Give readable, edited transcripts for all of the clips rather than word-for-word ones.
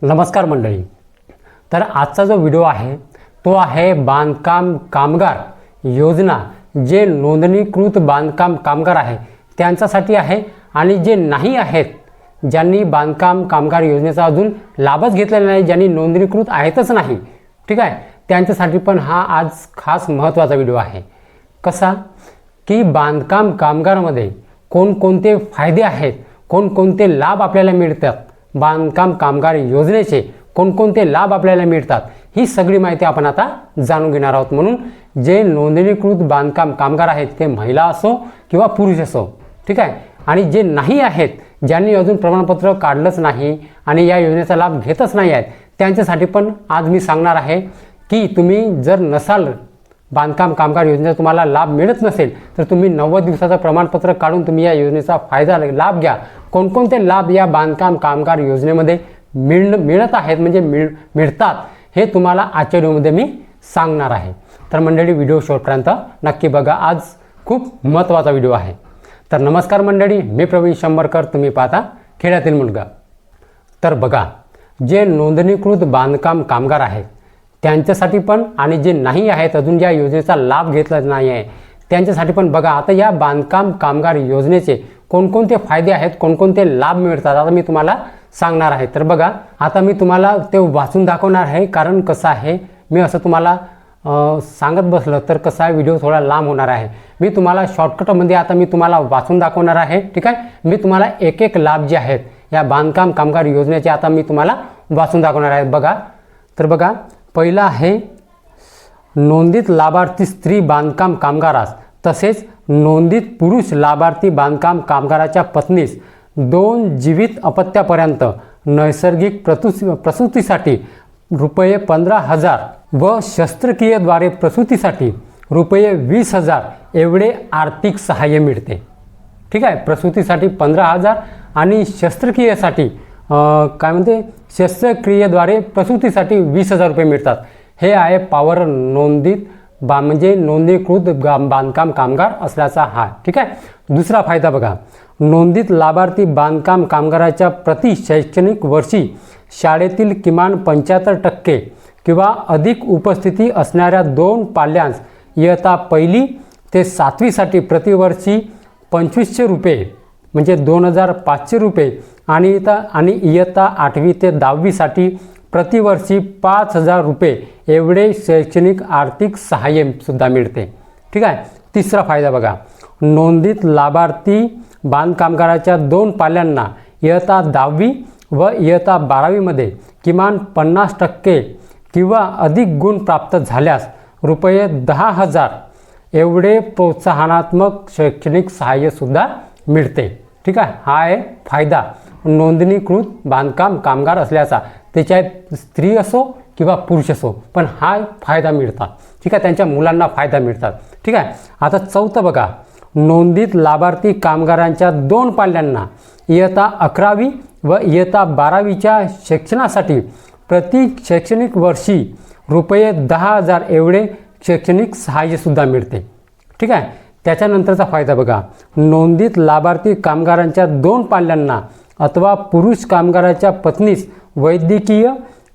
नमस्कार मंडळी. तर आजचा जो व्हिडिओ आहे तो आहे बांधकाम कामगार योजना. जे नोंदणीकृत बांधकाम कामगार आहे त्यांच्यासाठी आहे आणि जे नाही आहेत, ज्यांनी बांधकाम कामगार योजनेचा अजून लाभच घेतलेला नाही, ज्यांनी नोंदणीकृत आहेतच नाही, ठीक आहे, त्यांच्यासाठी पण हा आज खास महत्त्वाचा व्हिडिओ आहे. कसा की बांधकाम कामगारामध्ये कोणकोणते फायदे आहेत, कोणकोणते लाभ आपल्याला मिळतात, बांधकाम कामगार योजनेचे कोणकोणते लाभ आपल्याला मिळतात, ही सगळी माहिती आपण आता जाणून घेणार आहोत. म्हणून जे नोंदणीकृत बांधकाम कामगार आहेत ते महिला असो किंवा पुरुष असो, ठीक आहे, आणि जे नाही आहेत, ज्यांनी अजून प्रमाणपत्र काढलंच नाही आणि या योजनेचा लाभ घेतच नाही आहेत, त्यांच्यासाठी पण आज मी सांगणार आहे की तुम्ही जर नसाल बांधकाम कामगार योजनेचा तुम्हाला लाभ मिळत नसेल तर तुम्ही 90 दिवसाचं प्रमाणपत्र काढून तुम्ही या योजनेचा लाभ घ्या. कोणकोणते लाभ या बांधकाम कामगार योजनेमध्ये मिळत आहेत, म्हणजे मिळतात, हे तुम्हाला आजच्या व्हिडिओमध्ये मी सांगणार आहे. तर मंडळी, व्हिडिओ शेवटपर्यंत नक्की बघा. आज खूप महत्त्वाचा व्हिडिओ आहे. तर नमस्कार मंडळी, मी प्रवीण शंभरकर, तुम्ही पाहता खेड्यातील मुलगा. तर बघा, जे नोंदणीकृत बांधकाम कामगार आहेत त्यांच्यासाठी पण आणि जे नाही आहेत, अजून या योजनेचा लाभ घेतला नाही आहे, त्यांच्यासाठी पण बघा. आता या बांधकाम कामगार योजनेचे कोणकोणते फायदे आहेत, कोणकोणते लाभ मिळतात, आता मी तुम्हाला सांगणार आहे. तर बघा, आता मी तुम्हाला ते वाचून दाखवणार आहे. कारण कसं आहे, मी असं तुम्हाला सांगत बसलं तर कसा व्हिडिओ थोडा लांब होणार आहे. मी तुम्हाला शॉर्टकटमध्ये आता मी तुम्हाला वाचून दाखवणार आहे, ठीक आहे. मी तुम्हाला एक एक लाभ जे आहेत या बांधकाम कामगार योजनेचे आता मी तुम्हाला वाचून दाखवणार आहे. बघा, तर बघा, पहिला आहे नोंदित लाभार्थी स्त्री बांधकाम कामगारास तसेच नोंदित पुरुष लाभार्थी बांधकाम कामगाराच्या पत्नीस 2 जीवित अपत्यापर्यंत नैसर्गिक प्रसूतीसाठी रुपये 15,000 व शस्त्रक्रियेद्वारे प्रसूतीसाठी रुपये 20,000 एवढे आर्थिक सहाय्य मिळते, ठीक आहे. प्रसूतीसाठी 15,000 आणि शस्त्रक्रियेसाठी शस्त्रक्रियेद्वारे प्रसूतीसाठी 20,000 रुपये मिळतात. हे आहे पॉवर नोंदित म्हणजे नोंदणीकृत बांधकाम कामगार असल्याचा हा, ठीक आहे. दुसरा फायदा बघा, नोंदित लाभार्थी बांधकाम कामगाराच्या प्रति शैक्षणिक वर्षी शाळेतील किमान 75% किंवा अधिक उपस्थिती असणाऱ्या 2 पाल्यांस इयत्ता 1ली ते 7वीसाठी प्रतिवर्षी 2,500 रुपये म्हणजे 2,500 रुपये आणि इयत्ता 8वी ते 10वीसाठी प्रतिवर्षी 5,000 रुपये एवढे शैक्षणिक आर्थिक सहाय्य सुद्धा मिळते, ठीक आहे. तिसरा फायदा बघा, नोंदित लाभार्थी बांधकामगाराच्या 2 पाल्यांना इयत्ता 10वी व इयत्ता 12वीमध्ये किमान 50% किंवा अधिक गुण प्राप्त झाल्यास रुपये 10,000 एवढे प्रोत्साहनात्मक शैक्षणिक सहाय्य सुद्धा मिळते, ठीक आहे. हा आहे फायदा नोंदणीकृत बांधकाम कामगार असल्याचा. त्याच्यात स्त्री असो किंवा पुरुष असो, पण हा फायदा मिळतात, ठीक आहे. त्यांच्या मुलांना फायदा मिळतात, ठीक आहे. आता चौथं बघा, नोंदित लाभार्थी कामगारांच्या 2 पाल्यांना इयत्ता 11वी व इयत्ता 12वीच्या शिक्षणासाठी प्रति शैक्षणिक वर्षी रुपये 10,000 एवढे शैक्षणिक सहाय्यसुद्धा मिळते, ठीक आहे. त्याच्यानंतरचा फायदा बघा, नोंदित लाभार्थी कामगारांच्या 2 पाल्यांना अथवा पुरुष कामगाराच्या पत्नीस वैद्यकीय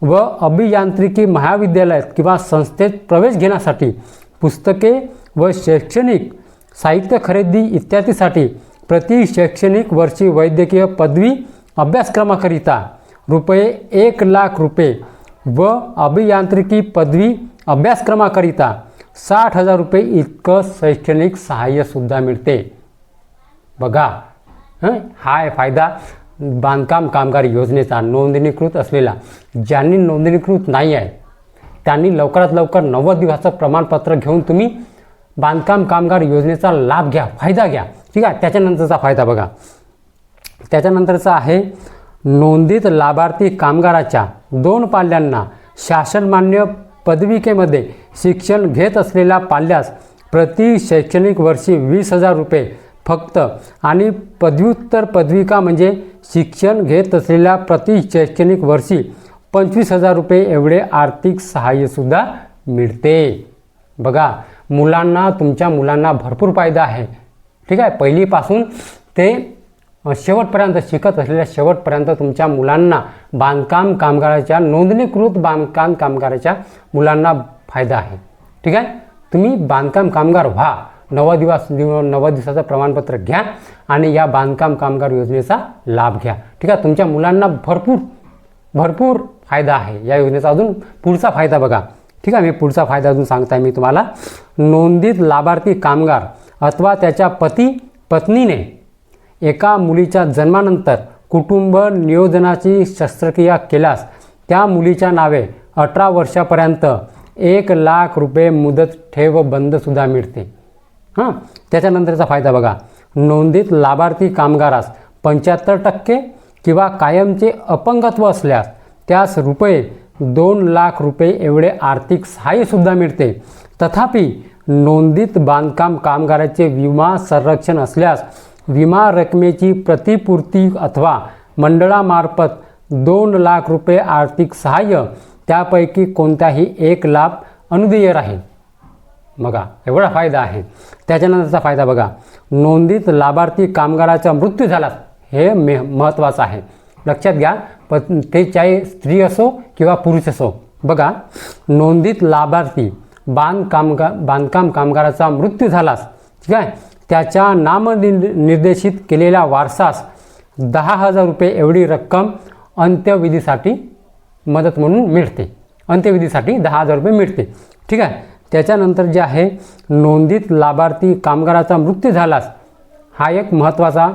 व अभियांत्रिकी महाविद्यालयात किंवा संस्थेत प्रवेश घेण्यासाठी पुस्तके व शैक्षणिक साहित्य खरेदी इत्यादीसाठी प्रति शैक्षणिक वर्षी वैद्यकीय पदवी अभ्यासक्रमाकरिता रुपये 1,00,000 रुपये व अभियांत्रिकी पदवी अभ्यासक्रमाकरिता 60,000 रुपये इतकं शैक्षणिक सहाय्यसुद्धा मिळते. बघा, हा आहे फायदा बांधकाम कामगार योजनेचा नोंदणीकृत असलेला. ज्यांनी नोंदणीकृत नाही आहे त्यांनी लवकरात लवकर 90 दिवसाचं प्रमाणपत्र घेऊन तुम्ही बांधकाम कामगार योजनेचा लाभ घ्या, फायदा घ्या, ठीक आहे. त्याच्यानंतरचा फायदा बघा, त्याच्यानंतरचा आहे नोंदित लाभार्थी कामगाराच्या 2 पाल्यांना शासनमान्य पदविकेमध्ये शिक्षण घेत असलेल्या पाल्यास प्रति शैक्षणिक वर्षी 20,000 रुपये फक्त आणि पदव्युत्तर पदविका म्हणजे शिक्षण घेत असलेल्या प्रति शैक्षणिक वर्षी 25,000 रुपये एवढे आर्थिक सहाय्यसुद्धा मिळते. बघा, मुलांना, तुमच्या मुलांना भरपूर फायदा आहे, ठीक आहे. पहिलीपासून ते शेवटपर्यंत शिकत असलेल्या शेवटपर्यंत तुमच्या मुलांना बांधकाम कामगाराच्या नोंदणीकृत बांधकाम कामगाराच्या मुलांना फायदा आहे. ठीक आहे, तुम्ही बांधकाम कामगार व्हा, 90 दिवसाचं प्रमाणपत्र घ्या आणि या बांधकाम कामगार योजनेचा लाभ घ्या. ठीक आहे, तुमच्या मुलांना भरपूर फायदा आहे या योजनेचा. अजून पुढचा फायदा बघा. ठीक आहे, मी पुढचा फायदा अजून सांगताय मी तुम्हाला. नोंदीत लाभार्थी कामगार अथवा त्याच्या पत्नीने एका मुलीच्या जन्मानंतर कुटुंब नियोजनाची शस्त्रक्रिया केल्यास त्या मुलीच्या नावे 18 वर्षापर्यंत 1 लाख रुपये मुदत ठेव बंदसुद्धा मिळते. त्याच्यानंतरचा फायदा बघा. नोंदीत लाभार्थी कामगारास 75% किंवा कायमचे अपंगत्व असल्यास त्यास ₹2 लाख एवढे आर्थिक सहाय्यसुद्धा मिळते. तथापि नोंदीत बांधकाम कामगाराचे विमा संरक्षण असल्यास विमा रकमेची प्रतिपूर्ती अथवा मंडळामार्फत 2 लाख आर्थिक सहाय्य त्यापैकी कोणताही 1 लाभ अनुदेय राहील. बघा, एवढा फायदा आहे. त्याच्यानंतरचा फायदा बघा. नोंदीत लाभार्थी कामगाराचा मृत्यू झाला, हे महत्त्वाचं आहे, लक्षात घ्या. ते चाहे स्त्री असो किंवा पुरुष असो. बघा, नोंदीत लाभार्थी बांधकाम कामगाराचा मृत्यू झालास, ठीक आहे, त्याच्या नामनिर्देशित केलेल्या वारसास 10,000 रुपये एवढी रक्कम अंत्यविधीसाठी मदत म्हणून मिळते. अंत्यविधीसाठी 10,000 रुपये मिळते. ठीक आहे. त्याच्यानंतर जे आहे, नोंदीत लाभार्थी कामगाराचा मृत्यू झालास, हा एक महत्त्वाचा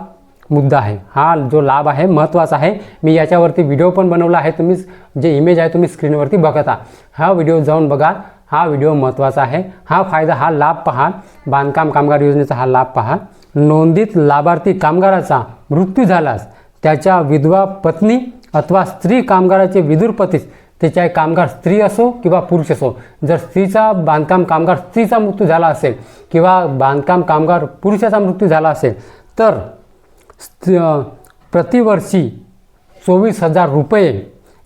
मुद्दा आहे. हा जो लाभ आहे महत्त्वाचा आहे. मी याच्यावरती व्हिडिओ पण बनवला आहे. तुम्ही जे इमेज आहे तुम्ही स्क्रीनवरती बघता, हा व्हिडिओ जाऊन बघा. हा व्हिडिओ महत्त्वाचा आहे. हा फायदा, हा लाभ पहा, बांधकाम कामगार योजनेचा हा लाभ पहा. नोंदीत लाभार्थी कामगाराचा मृत्यू झाल्यास त्याच्या विधवा पत्नी अथवा स्त्री कामगाराचे विधुर पतीस, त्याच्या कामगार स्त्री असो किंवा पुरुष असो, जर स्त्रीचा बांधकाम कामगार स्त्रीचा मृत्यू झाला असेल किंवा बांधकाम कामगार पुरुषाचा मृत्यू झाला असेल तर प्रतिवर्षी 24,000 रुपये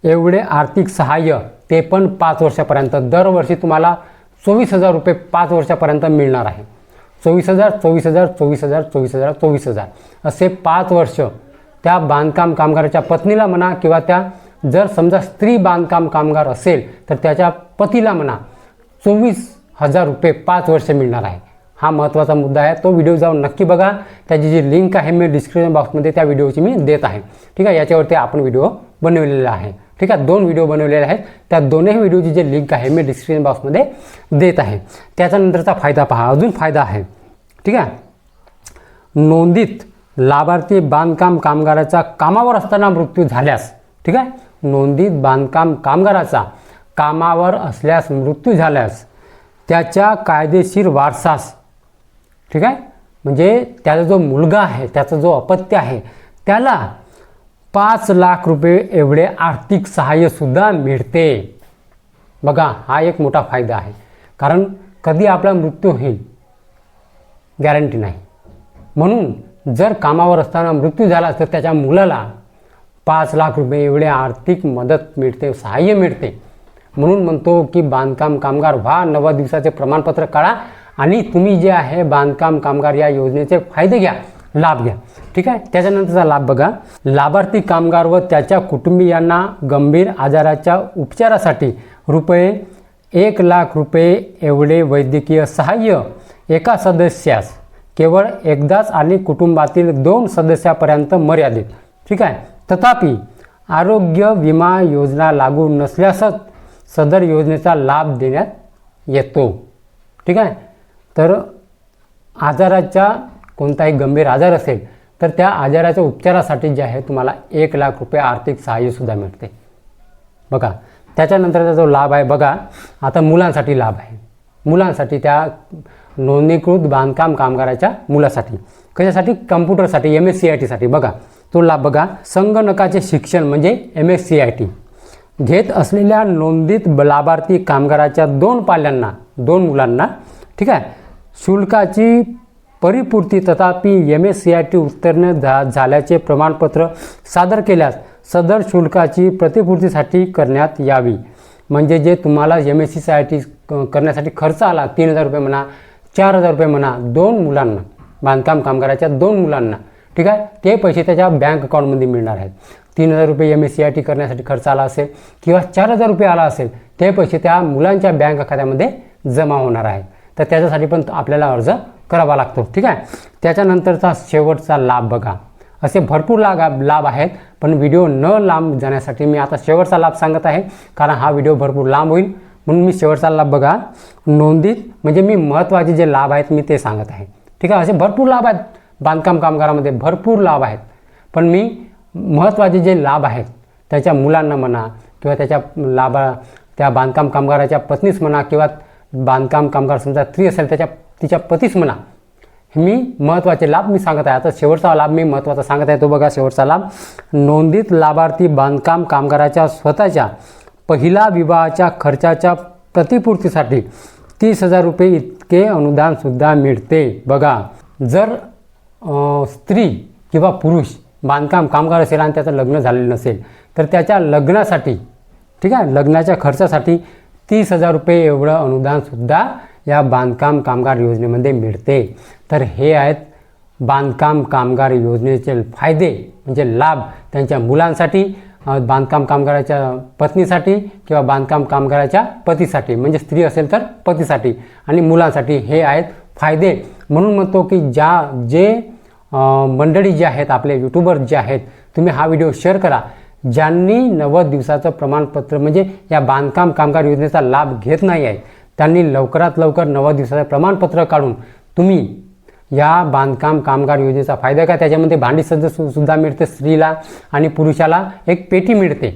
एवढे आर्थिक सहाय्य, ते पण 5 वर्षापर्यंत. दरवर्षी तुम्हाला 24,000 रुपये 5 वर्षापर्यंत मिळणार आहे. 24,000, 24,000, 24,000, 24,000, 24,000 असे 5 वर्ष त्या बांधकाम कामगाराच्या पत्नीला म्हणा किंवा त्या जर समजा स्त्री बांधकाम कामगार असेल तर त्याच्या पतीला म्हणा 24,000 रुपये 5 वर्ष मिळणार आहे. हा महत्त्वाचा मुद्दा आहे. तो व्हिडिओ जाऊन नक्की बघा. त्याची जी लिंक आहे मी डिस्क्रिप्शन बॉक्समध्ये त्या व्हिडिओची मी देत आहे. ठीक आहे, याच्यावरती आपण व्हिडिओ बनवलेला आहे. ठीक आहे, 2 व्हिडिओ बनवलेले आहेत. त्या दोन्ही व्हिडिओची जे लिंक आहे मी डिस्क्रिप्शन बॉक्समध्ये देत आहे. त्याच्यानंतरचा फायदा पहा, अजून फायदा आहे. ठीक आहे, नोंदीत लाभार्थी बांधकाम कामगाराचा कामावर असताना मृत्यू झाल्यास, ठीक आहे, नोंदीत बांधकाम कामगाराचा कामावर असल्यास मृत्यू झाल्यास त्याच्या कायदेशीर वारसास, ठीक आहे, म्हणजे त्याचा जो मुलगा आहे, त्याचा जो अपत्य आहे, त्याला 5 लाख रुपये एवढे आर्थिक सहाय्यसुद्धा मिळते. बघा, हा एक मोठा फायदा आहे. कारण कधी आपला मृत्यू होईल गॅरंटी नाही. म्हणून जर कामावर असताना मृत्यू झाला तर त्याच्या मुलाला 5 लाख रुपये एवढे आर्थिक मदत मिळते, सहाय्य मिळते. म्हणून म्हणतो की बांधकाम कामगार व्हा, 90 दिवसाचे प्रमाणपत्र काढा आणि तुम्ही जे आहे बांधकाम कामगार या योजनेचे फायदे घ्या, लाभ घ्या. ठीक आहे. त्याच्यानंतरचा लाभ बघा. लाभार्थी कामगार व त्याच्या कुटुंबियांना गंभीर आजाराच्या उपचारासाठी ₹1 लाख एवढे वैद्यकीय सहाय्य एका सदस्यास केवळ एकदाच आणि कुटुंबातील 2 सदस्यापर्यंत मर्यादित. ठीक आहे. तथापि आरोग्य विमा योजना लागू नसल्यासच सदर योजनेचा लाभ देण्यात येतो. ठीक आहे. तर आजाराच्या कोणताही गंभीर आजार असेल तर त्या आजाराच्या उपचारासाठी जे आहे तुम्हाला 1 लाख आर्थिक सहाय्यसुद्धा मिळते. बघा, त्याच्यानंतरचा जो लाभ आहे बघा, आता मुलांसाठी लाभ आहे. मुलांसाठी त्या नोंदणीकृत बांधकाम कामगाराच्या मुलासाठी, कशासाठी, कम्प्युटरसाठी, MSCIT बघा, तो लाभ बघा. संगणकाचे शिक्षण म्हणजे MSCIT घेत असलेल्या नोंदीत लाभार्थी कामगाराच्या 2 मुलांना, ठीक आहे, शुल्काची परिपूर्ती तथापि MSCIT उत्तीर्ण झाल्याचे प्रमाणपत्र सादर केल्यास सदर शुल्काची प्रतिपूर्तीसाठी करण्यात यावी. म्हणजे जे तुम्हाला MSCIT करण्यासाठी खर्च आला, 3,000 रुपये म्हणा, 4,000 रुपये म्हणा, 2 मुलांना, बांधकाम कामगाराच्या 2 मुलांना, ठीक आहे. ते पैसे त्याच्या बँक अकाउंटमध्ये मिळणार आहेत. 3,000 रुपये MSCIT करण्यासाठी खर्च आला असेल किंवा 4,000 रुपये आला असेल, ते पैसे त्या मुलांच्या बँक खात्यामध्ये जमा होणार आहेत. तर त्याच्यासाठी पण आपल्याला अर्ज करावा लागतो. ठीक आहे. त्याच्यानंतरचा शेवटचा लाभ बघा. असे भरपूर लाभ आहेत, पण व्हिडिओ न लांब जाण्यासाठी मी आता शेवटचा लाभ सांगत आहे, कारण हा व्हिडिओ भरपूर लांब होईल. म्हणून मी शेवटचा लाभ बघा, नोंदीत म्हणजे मी महत्त्वाचे जे लाभ आहेत मी ते सांगत आहे. ठीक आहे. असे भरपूर लाभ आहेत बांधकाम कामगारामध्ये, भरपूर लाभ आहेत, पण मी महत्त्वाचे जे लाभ आहेत त्याच्या मुलांना म्हणा किंवा त्या बांधकाम कामगाराच्या पत्नीस म्हणा किंवा बांधकाम कामगार समजा स्त्री असेल तिच्या पतीस म्हणा, मी महत्त्वाचे लाभ मी सांगत आहे. आता शेवटचा लाभ मी महत्त्वाचा सांगत आहे तो बघा. शेवटचा लाभ, नोंदीत लाभार्थी बांधकाम कामगाराच्या स्वतःच्या पहिला विवाहाच्या खर्चाच्या प्रतिपूर्तीसाठी 30,000 रुपये इतके अनुदानसुद्धा मिळते. बघा, जर स्त्री किंवा पुरुष बांधकाम कामगार असेल आणि त्याचं लग्न झालेलं नसेल, तर त्याच्या लग्नासाठी, ठीक आहे, लग्नाच्या खर्चासाठी 30,000 रुपये एवढं अनुदानसुद्धा या बांधकाम कामगार योजनेमध्ये मिळते. तर हे आहेत बांधकाम कामगार योजनेचे फायदे, म्हणजे लाभ त्यांच्या मुलांसाठी, बांधकाम कामगाराच्या पत्नीसाठी किंवा बांधकाम कामगाराच्या पतीसाठी, म्हणजे स्त्री असेल तर पतीसाठी आणि मुलांसाठी हे आहेत फायदे. म्हणून म्हणतो की जे मंडळी जे आहेत, आपले यूट्यूबर जे आहेत, तुम्ही हा व्हिडिओ शेअर करा. ज्यांनी 90 दिवसाचं प्रमाणपत्र म्हणजे या बांधकाम कामगार योजनेचा लाभ घेत नाही आहे, त्यांनी लवकरात लवकर 90 दिवसाचं प्रमाणपत्र काढून तुम्ही या बांधकाम कामगार योजनेचा फायदा घ्या. त्याच्यामध्ये भांडी सुद्धा मिळते स्त्रीला आणि पुरुषाला. एक पेटी मिळते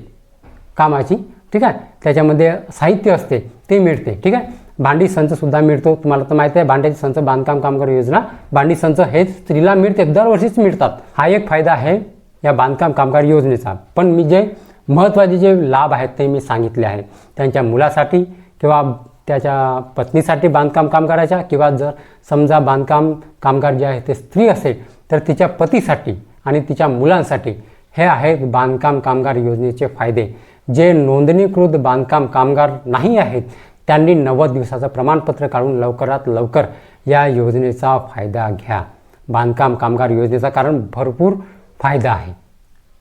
कामाची, ठीक आहे, त्याच्यामध्ये साहित्य असते ते मिळते. ठीक आहे. भांडी संचसुद्धा मिळतो. तुम्हाला तर माहिती आहे भांड्याची संच, बांधकाम कामगार योजना भांडी संच हे स्त्रीला मिळते, दरवर्षीच मिळतात. हा एक फायदा आहे या बांधकाम कामगार योजनेचा. पण मी जे महत्त्वाचे जे लाभ आहेत ते मी सांगितले आहेत. त्यांच्या मुलासाठी किंवा त्याच्या पत्नीसाठी बांधकाम कामगाराच्या, किंवा जर समजा बांधकाम कामगार जे आहे ते स्त्री असेल तर तिच्या पतीसाठी आणि तिच्या मुलांसाठी, हे आहेत बांधकाम कामगार योजनेचे फायदे. जे नोंदणीकृत बांधकाम कामगार नाही आहेत त्यांनी 90 दिवसाचं प्रमाणपत्र काढून लवकरात लवकर या योजनेचा फायदा घ्या. बांधकाम कामगार योजनेचा, कारण भरपूर फायदा आहे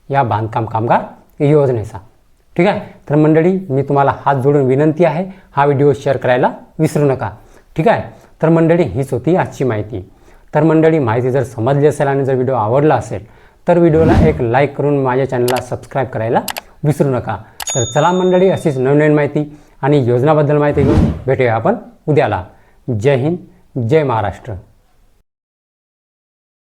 या बांधकाम कामगार योजनेचा. ठीक आहे. तर मंडळी, मी तुम्हाला हात जोडून विनंती आहे, हा व्हिडिओ शेअर करायला विसरू नका. ठीक आहे. तर मंडळी, हीच होती आजची माहिती. तर मंडळी, माहिती जर समजली असेल आणि जर व्हिडिओ आवडला असेल तर व्हिडिओला एक लाईक करून माझ्या चॅनलला सबस्क्राईब करायला विसरू नका. तर चला मंडळी, अशीच नवनवीन माहिती आणि योजनाबद्दल माहिती घेऊन भेटूया आपण उद्याला. जय हिंद, जय महाराष्ट्र.